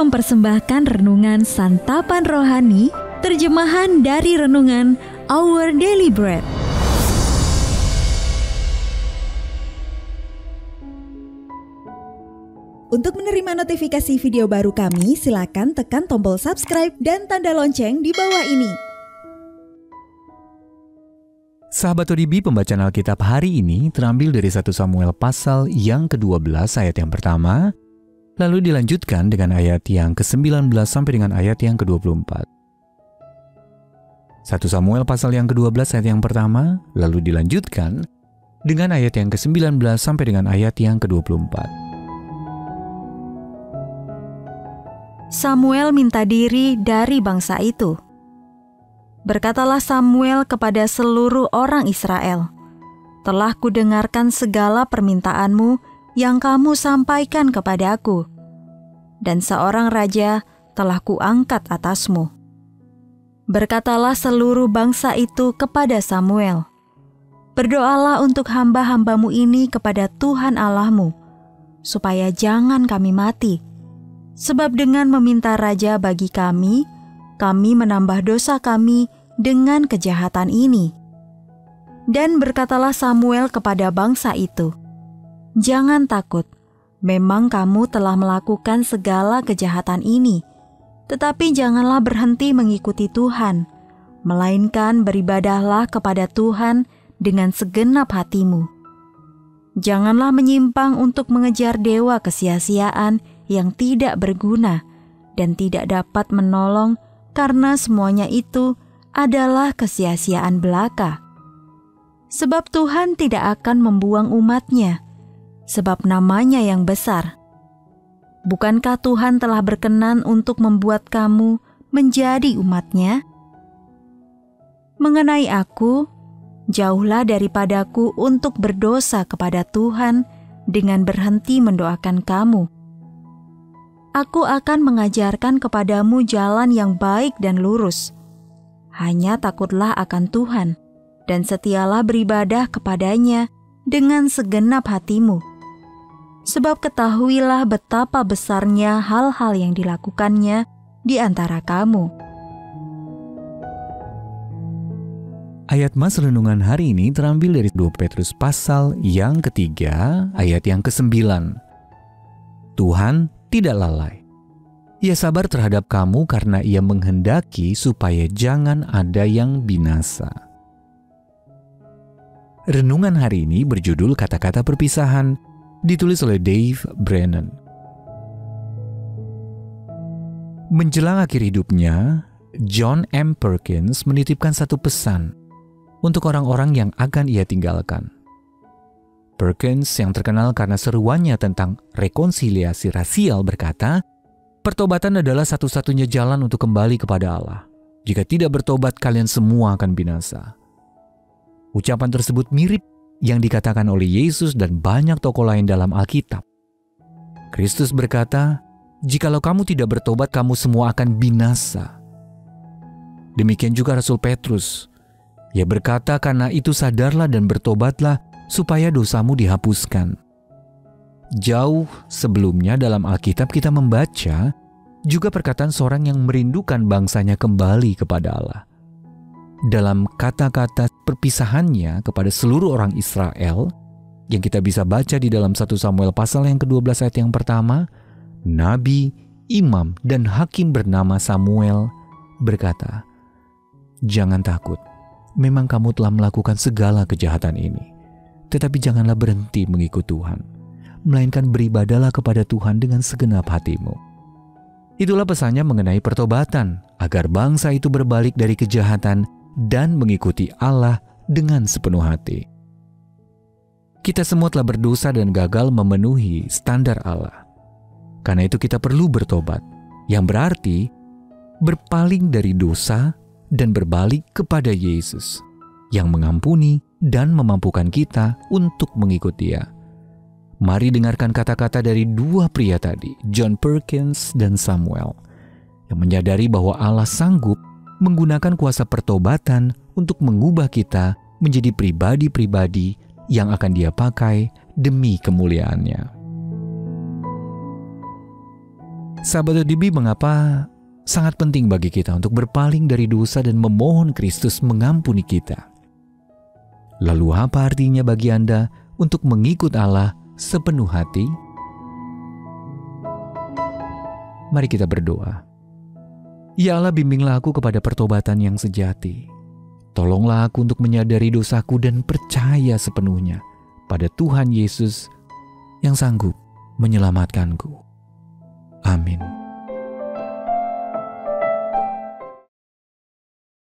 mempersembahkan renungan santapan rohani, terjemahan dari renungan Our Daily Bread. Untuk menerima notifikasi video baru kami, silakan tekan tombol subscribe dan tanda lonceng di bawah ini. Sahabat ODB, pembacaan Alkitab hari ini terambil dari 1 Samuel pasal yang ke-12 ayat yang pertama, lalu dilanjutkan dengan ayat yang ke-19 sampai dengan ayat yang ke-24. 1 Samuel pasal yang ke-12 ayat yang pertama, lalu dilanjutkan dengan ayat yang ke-19 sampai dengan ayat yang ke-24. Samuel minta diri dari bangsa itu. Berkatalah Samuel kepada seluruh orang Israel, "Telah kudengarkan segala permintaanmu yang kamu sampaikan kepadaku, dan seorang raja telah kuangkat atasmu." Berkatalah seluruh bangsa itu kepada Samuel, "Berdoalah untuk hamba-hambamu ini kepada Tuhan Allahmu, supaya jangan kami mati. Sebab dengan meminta raja bagi kami menambah dosa kami dengan kejahatan ini." Dan berkatalah Samuel kepada bangsa itu, "Jangan takut, memang kamu telah melakukan segala kejahatan ini, tetapi janganlah berhenti mengikuti Tuhan, melainkan beribadahlah kepada Tuhan dengan segenap hatimu. Janganlah menyimpang untuk mengejar dewa kesia-siaan yang tidak berguna dan tidak dapat menolong, karena semuanya itu adalah kesia-siaan belaka. Sebab Tuhan tidak akan membuang umat-Nya, sebab namanya yang besar. Bukankah Tuhan telah berkenan untuk membuat kamu menjadi umat-Nya? Mengenai aku, jauhlah daripadaku untuk berdosa kepada Tuhan dengan berhenti mendoakan kamu. Aku akan mengajarkan kepadamu jalan yang baik dan lurus. Hanya takutlah akan Tuhan, dan setialah beribadah kepadanya dengan segenap hatimu. Sebab ketahuilah betapa besarnya hal-hal yang dilakukannya di antara kamu." Ayat mas renungan hari ini terambil dari 2 Petrus pasal yang ketiga, ayat yang ke-9. Tuhan tidak lalai. Ia sabar terhadap kamu karena Ia menghendaki supaya jangan ada yang binasa. Renungan hari ini berjudul Kata-kata Perpisahan, ditulis oleh Dave Brennan. Menjelang akhir hidupnya, John M. Perkins menitipkan satu pesan untuk orang-orang yang akan ia tinggalkan. Perkins, yang terkenal karena seruannya tentang rekonsiliasi rasial, berkata, "Pertobatan adalah satu-satunya jalan untuk kembali kepada Allah. Jika tidak bertobat, kalian semua akan binasa." Ucapan tersebut mirip yang dikatakan oleh Yesus dan banyak tokoh lain dalam Alkitab. Kristus berkata, "Jikalau kamu tidak bertobat, kamu semua akan binasa." Demikian juga Rasul Petrus. Ia berkata, "Karena itu sadarlah dan bertobatlah supaya dosamu dihapuskan." Jauh sebelumnya dalam Alkitab kita membaca juga perkataan seorang yang merindukan bangsanya kembali kepada Allah. Dalam kata-kata perpisahannya kepada seluruh orang Israel yang kita bisa baca di dalam 1 Samuel pasal yang ke-12 ayat yang pertama, nabi, imam, dan hakim bernama Samuel berkata, "Jangan takut, memang kamu telah melakukan segala kejahatan ini, tetapi janganlah berhenti mengikut Tuhan, melainkan beribadahlah kepada Tuhan dengan segenap hatimu." Itulah pesannya mengenai pertobatan, agar bangsa itu berbalik dari kejahatan dan mengikuti Allah dengan sepenuh hati. Kita semua telah berdosa dan gagal memenuhi standar Allah. Karena itu kita perlu bertobat, yang berarti berpaling dari dosa dan berbalik kepada Yesus, yang mengampuni dan memampukan kita untuk mengikut Dia. Mari dengarkan kata-kata dari dua pria tadi, John Perkins dan Samuel, yang menyadari bahwa Allah sanggup menggunakan kuasa pertobatan untuk mengubah kita menjadi pribadi-pribadi yang akan Dia pakai demi kemuliaan-Nya. Sahabat ODB, mengapa sangat penting bagi kita untuk berpaling dari dosa dan memohon Kristus mengampuni kita? Lalu apa artinya bagi Anda untuk mengikut Allah sepenuh hati? Mari kita berdoa. Ya Allah, bimbinglah aku kepada pertobatan yang sejati. Tolonglah aku untuk menyadari dosaku dan percaya sepenuhnya pada Tuhan Yesus yang sanggup menyelamatkanku. Amin.